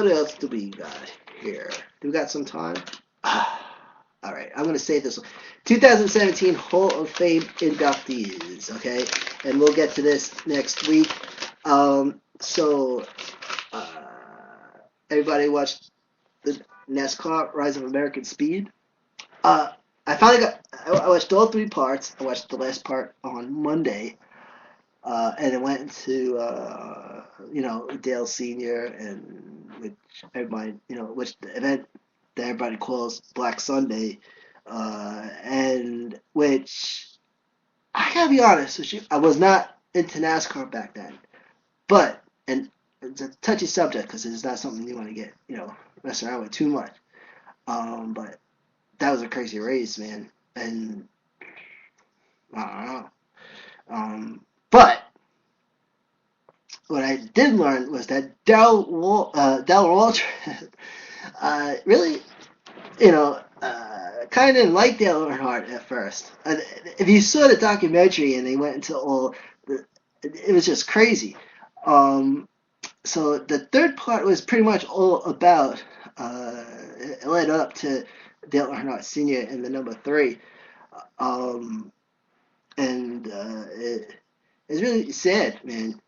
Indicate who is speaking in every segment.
Speaker 1: what else do we got here? Do we got some time? All right, I'm going to say this one. 2017 Hall of Fame inductees, okay? And we'll get to this next week. So, uh, everybody watched the NASCAR Rise of American Speed? Uh, I watched all three parts. I watched the last part on Monday. And it went into, Dale Senior, and which everybody, which the event that everybody calls Black Sunday, and which I gotta be honest with you, I was not into NASCAR back then, and it's a touchy subject because it's not something you want to get, mess around with too much. But that was a crazy race, man, and I don't know. But what I did learn was that Del Walter really, kind of didn't like Dale Earnhardt at first. If you saw the documentary and they went into it was just crazy. So the third part was pretty much all about, it led up to Dale Earnhardt Sr. in the number three. And it's really sad, man,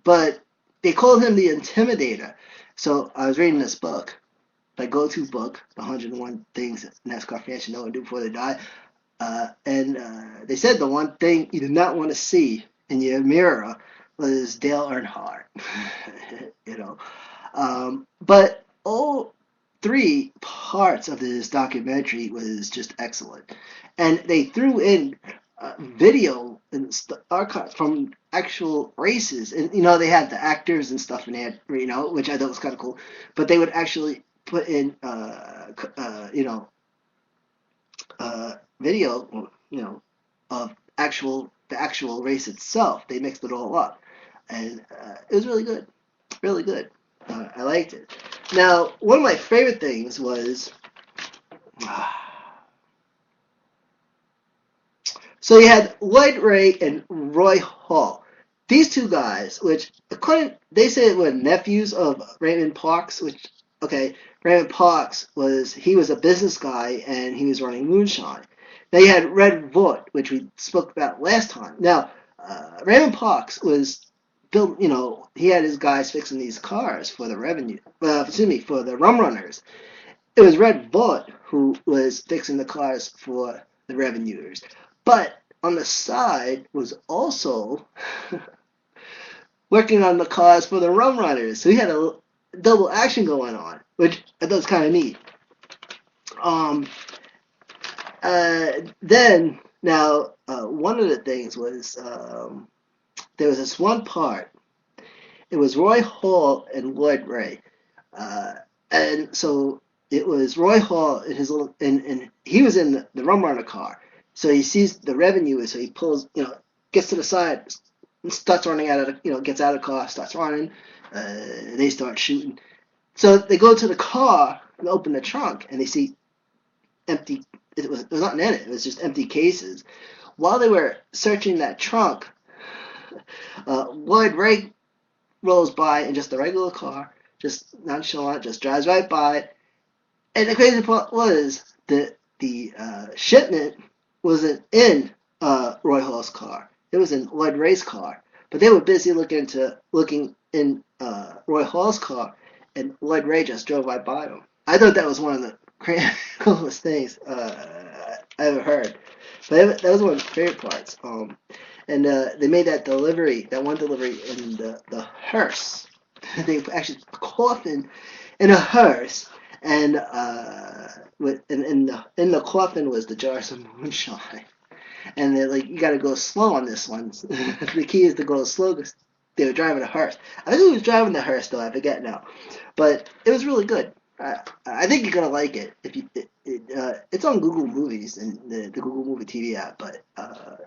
Speaker 1: But they called him the Intimidator. So I was reading this book, my go-to book, The 101 Things NASCAR Fans Should Know and Do Before They Die. And they said the one thing you did not want to see in your mirror was Dale Earnhardt, But all three parts of this documentary was just excellent. And they threw in video and archive from actual races, and they had the actors and stuff in there, which I thought was kind of cool. But they would actually put in, video, of the actual race itself. They mixed it all up, and it was really good, really good. I liked it. Now, one of my favorite things was. So you had Lloyd Ray and Roy Hall. These two guys, which they say were nephews of Raymond Parks, Raymond Parks was a business guy and he was running moonshine. Now you had Red Vaught, which we spoke about last time. Now, Raymond Parks was built, he had his guys fixing these cars for the for the rum runners. It was Red Vaught who was fixing the cars for the revenuers. But on the side was also working on the cars for the rum runners. So he had a double action going on, which I thought was kind of neat. One of the things was, there was this one part. It was Roy Hall and Lloyd Ray. And so it was Roy Hall in his little, and he was in the rum runner car. So he sees the revenue, so he pulls, gets to the side, starts running out of gets out of the car, starts running. They start shooting. So they go to the car and open the trunk, and they see empty. It was nothing in it. It was just empty cases. While they were searching that trunk, Lloyd Ray rolls by in just a regular car, just nonchalant, just drives right by it. And the crazy part was that the shipment wasn't in Roy Hall's car. It was in Lloyd Ray's car. But they were busy looking in Roy Hall's car, and Lloyd Ray just drove right by them. I thought that was one of the coolest things I ever heard. But that was one of the favorite parts. And they made that one delivery in the hearse. They actually coffin in a hearse. And in the coffin was the jars of moonshine, and they're like, you got to go slow on this one. The key is to go slow because they were driving a hearse. I think he was driving the hearse though. I forget now, but it was really good. I think you're gonna like it if it's on Google Movies and the Google Movie TV app, but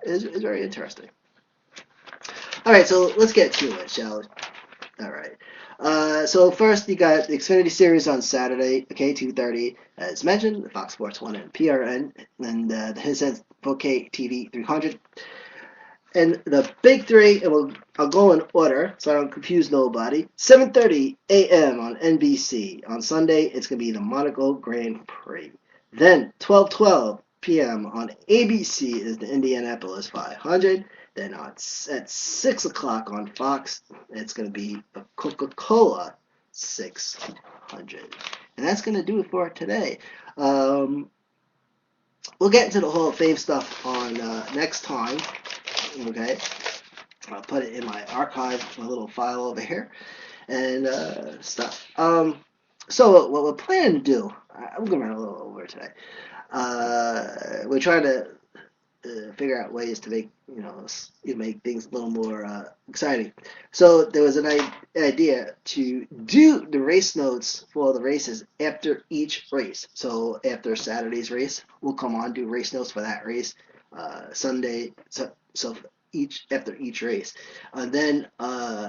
Speaker 1: it's very interesting. All right, so let's get to it, shall we? All right. So first you got the Xfinity Series on Saturday, okay, 2:30. As mentioned, the Fox Sports 1 and PRN, and the Hisense 4K TV 300. And the big three, and I'll go in order so I don't confuse nobody. 7:30 a.m. on NBC. On Sunday, it's going to be the Monaco Grand Prix. Then 12:12 p.m. on ABC is the Indianapolis 500. Then at 6 o'clock on Fox, it's going to be the Coca-Cola 600. And that's going to do it for today. We'll get into the Hall of Fame stuff on next time. Okay, I'll put it in my archive, my little file over here, and stuff. So what we're planning to do, I'm going to run a little over today. We're trying to figure out ways to make things a little more exciting. So there was an idea to do the race notes for the races after each race. So after Saturday's race, we'll come on, do race notes for that race. Sunday, so after each race, and then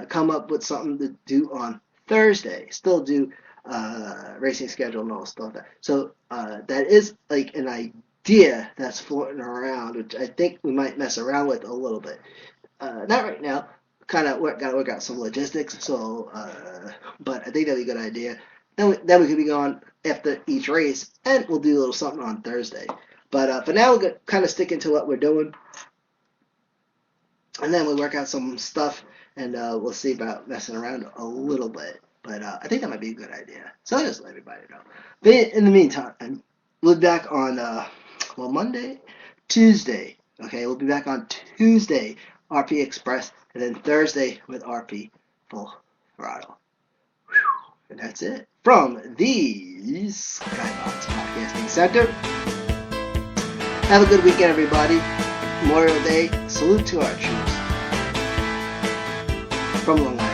Speaker 1: come up with something to do on Thursday. Still do racing schedule and all stuff like that. So that is like an idea that's floating around, which I think we might mess around with a little bit. Not right now. Kind of got to work out some logistics. So, but I think that'd be a good idea. Then we could be going after each race, and we'll do a little something on Thursday. But for now, we're kind of sticking to what we're doing. And then we'll work out some stuff, and we'll see about messing around a little bit. But I think that might be a good idea. So I'll just let everybody know. But in the meantime, we'll be back on, Monday? Tuesday. Okay, we'll be back on Tuesday, RP Express, and then Thursday with RP Full Throttle. Whew. And that's it. From the Skybox Podcasting Center. Have a good weekend, everybody. Memorial Day. Salute to our troops. From Long Island.